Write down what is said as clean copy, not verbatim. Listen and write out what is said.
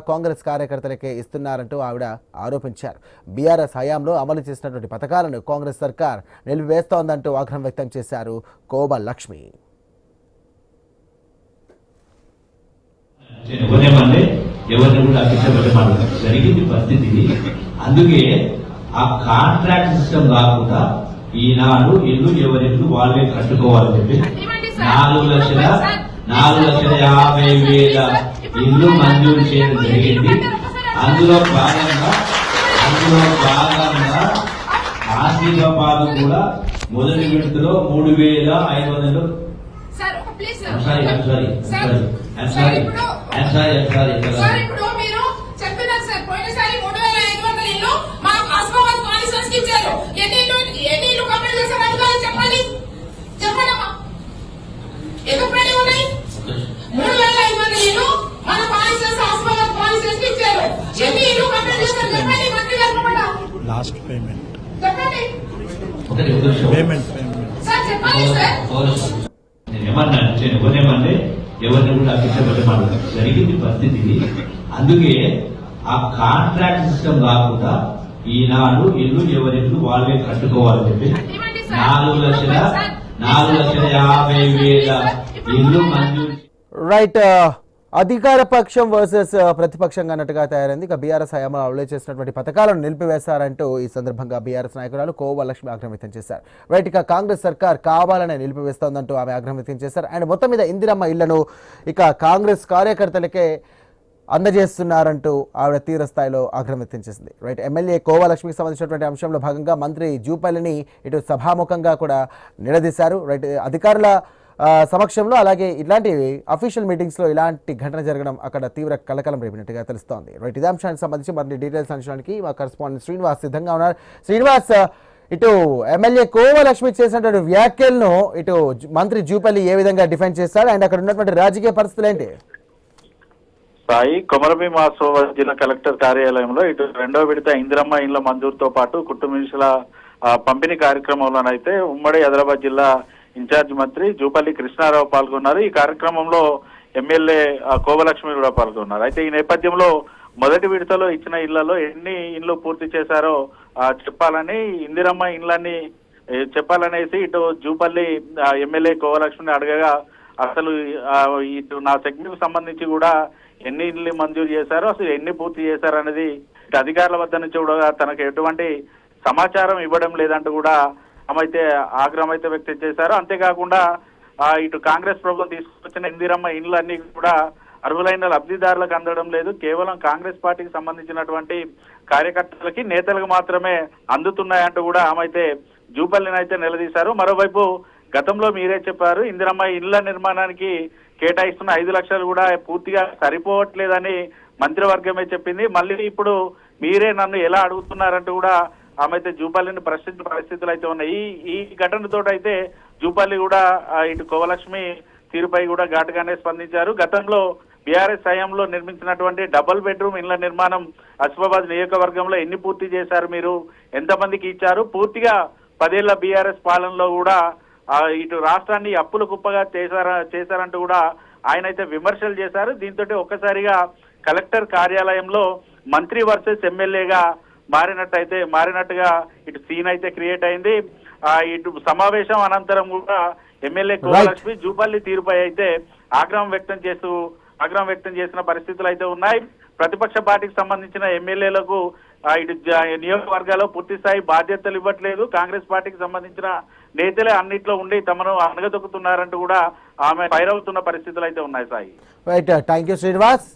కాంగ్రెస్ కార్యకర్తలకే ఇస్తున్నారంటూ ఆవిడ ఆరోపించారు. బీఆర్ఎస్ హయాంలో అమలు చేసినటువంటి పథకాలను కాంగ్రెస్ సర్కార్ నిలిపివేస్తోందంటూ ఆగ్రహం వ్యక్తం చేశారు కోవ లక్ష్మి. ఎవరిని కూడా అప్పించబెట్టమాట జరిగింది పరిస్థితి. అందుకే ఆ కాంట్రాక్ట్ సిస్టమ్ కాకుండా ఈనాడు ఇల్లు ఎవరిల్లు వాళ్ళే కట్టుకోవాలని చెప్పి 4,50,000 ఇల్లు మంజూరు చేయడం జరిగింది. అందులో భాగంగా ఆసిఫాబాద్ కూడా మొదటి విడతలో 3,500. లాస్ట్ పేమెంట్ నేనేమన్నా ఎవరిని కూడా అప్పించబెట్టమాట జరిగింది పరిస్థితి. అందుకే ఆ కాంట్రాక్ట్ సిస్టమ్ కాకుండా ఈనాడు ఇల్లు ఎవరిల్లు వాళ్ళే కట్టుకోవాలని చెప్పి 4,50,000 ఇల్లు మంజూరు. రైట్, అధికార పక్షం వర్సెస్ ప్రతిపక్షంగా అన్నట్టుగా తయారైంది. ఇక బీఆర్ఎస్ హయాంలో అమలు చేసినటువంటి పథకాలను నిలిపివేశారంటూ ఈ సందర్భంగా బీఆర్ఎస్ నాయకురాలు కోవ లక్ష్మి ఆగ్రహం వ్యక్తం చేశారు. రైట్, ఇక కాంగ్రెస్ సర్కార్ కావాలనే నిలిపివేస్తోందంటూ ఆమె ఆగ్రహం వ్యక్తం చేశారు. అండ్ మొత్తం మీద ఇందిరమ్మ ఇళ్లను ఇక కాంగ్రెస్ కార్యకర్తలకే అందజేస్తున్నారంటూ ఆవిడ తీవ్ర స్థాయిలో ఆగ్రహం వ్యక్తం చేసింది. రైట్, ఎమ్మెల్యే కోవ లక్ష్మికి సంబంధించినటువంటి అంశంలో భాగంగా మంత్రి జూపల్లిని ఇటు సభాముఖంగా కూడా నిలదీశారు. రైట్, అధికారుల సమక్షంలో అలాగే ఇలాంటి అఫీషియల్ మీటింగ్స్లో ఇలాంటి ఘటన జరగడం అక్కడ తీవ్ర కలకలం రేపినట్టుగా తెలుస్తోంది. రైట్, ఇదే అంశానికి సంబంధించి మరిన్ని డీటెయిల్స్ అంచడానికి మా కరెస్పాండెంట్ శ్రీనివాస్ సిద్ధంగా ఉన్నారు. శ్రీనివాస్, ఇటు ఎమ్మెల్యే కోవ లక్ష్మి చేసినటువంటి వ్యాఖ్యలను ఇటు మంత్రి జూపల్లి ఏ విధంగా డిఫెండ్ చేస్తాడు అండ్ అక్కడ ఉన్నటువంటి రాజకీయ పరిస్థితులు ఏంటి? సాయి, కొమరభీం ఆసిఫాబాద్ జిల్లా కలెక్టర్ కార్యాలయంలో ఇటు రెండో విడత ఇందిరమ్మ ఇండ్ల మంజూరుతో పాటు కుటుంబీసుల పంపిణీ కార్యక్రమంలోనైతే ఉమ్మడి ఆదిలాబాద్ జిల్లా ఇన్ఛార్జ్ మంత్రి జూపల్లి కృష్ణారావు పాల్గొన్నారు. ఈ కార్యక్రమంలో ఎమ్మెల్యే కోవలక్ష్మి కూడా పాల్గొన్నారు. అయితే ఈ నేపథ్యంలో మొదటి విడతలో ఇచ్చిన ఇళ్లలో ఎన్ని ఇండ్లు పూర్తి చేశారో చెప్పాలని, ఇందిరమ్మ ఇండ్లన్నీ చెప్పాలనేసి ఇటు జూపల్లి ఎమ్మెల్యే కోవలక్ష్మిని అడగగా అసలు ఇటు నా సెగ్మెంట్ సంబంధించి కూడా ఎన్ని ఇల్లు మంజూరు చేశారో, అసలు ఎన్ని పూర్తి చేశారు అనేది ఇటు అధికారుల వద్ద నుంచి కూడా తనకు ఎటువంటి సమాచారం ఇవ్వడం లేదంటూ కూడా అయితే ఆగ్రహం అయితే వ్యక్తం చేశారు. అంతేకాకుండా ఇటు కాంగ్రెస్ ప్రభుత్వం తీసుకొచ్చిన ఇందిరమ్మ ఇండ్లు అన్ని కూడా అర్హులైన లబ్ధిదారులకు అందడం లేదు, కేవలం కాంగ్రెస్ పార్టీకి సంబంధించినటువంటి కార్యకర్తలకి నేతలకు మాత్రమే అందుతున్నాయంటూ కూడా అయితే జూపల్లిని అయితే నిలదీశారు. మరోవైపు గతంలో మీరే చెప్పారు, ఇందిరమ్మ ఇళ్ల నిర్మాణానికి కేటాయిస్తున్న 5 లక్షలు కూడా పూర్తిగా సరిపోవట్లేదని మంత్రివర్గమే చెప్పింది. మళ్ళీ ఇప్పుడు మీరే నన్ను ఎలా అడుగుతున్నారంటూ కూడా అయితే జూపల్లిని ప్రశ్నించిన పరిస్థితులు అయితే ఉన్నాయి. ఈ ఘటనతో అయితే జూపల్లి కూడా ఇటు కోవలక్ష్మి తీరుపై కూడా ఘాటుగానే స్పందించారు. గతంలో బీఆర్ఎస్ హయాంలో నిర్మించినటువంటి డబుల్ బెడ్రూమ్ ఇళ్ల నిర్మాణం ఆసిఫాబాద్ నియోజకవర్గంలో ఎన్ని పూర్తి చేశారు, మీరు ఎంతమందికి ఇచ్చారు, పూర్తిగా 10 ఏళ్ల బీఆర్ఎస్ పాలనలో కూడా ఇటు రాష్ట్రాన్ని అప్పుల కుప్పగా చేశారంటూ కూడా ఆయన అయితే విమర్శలు చేశారు. దీంతో ఒక్కసారిగా కలెక్టర్ కార్యాలయంలో మంత్రి వర్సెస్ ఎమ్మెల్యేగా మారినట్టుగా ఇటు సీన్ అయితే క్రియేట్ అయింది. ఇటు సమావేశం అనంతరం కూడా ఎమ్మెల్యే కోవలక్ష్మి జూపల్లి తీరుపై అయితే ఆగ్రహం వ్యక్తం చేసిన పరిస్థితులు అయితే ఉన్నాయి. ప్రతిపక్ష పార్టీకి సంబంధించిన ఎమ్మెల్యేలకు ఇటు నియోజకవర్గాల్లో పూర్తి స్థాయి బాధ్యతలు ఇవ్వట్లేదు, కాంగ్రెస్ పార్టీకి సంబంధించిన నేతలే అన్నిట్లో ఉండి తమను అనగదొక్కుతున్నారంటూ కూడా ఆమె ఫైర్ అవుతున్న పరిస్థితులు అయితే ఉన్నాయి. Sai, right, thank you Srinivas.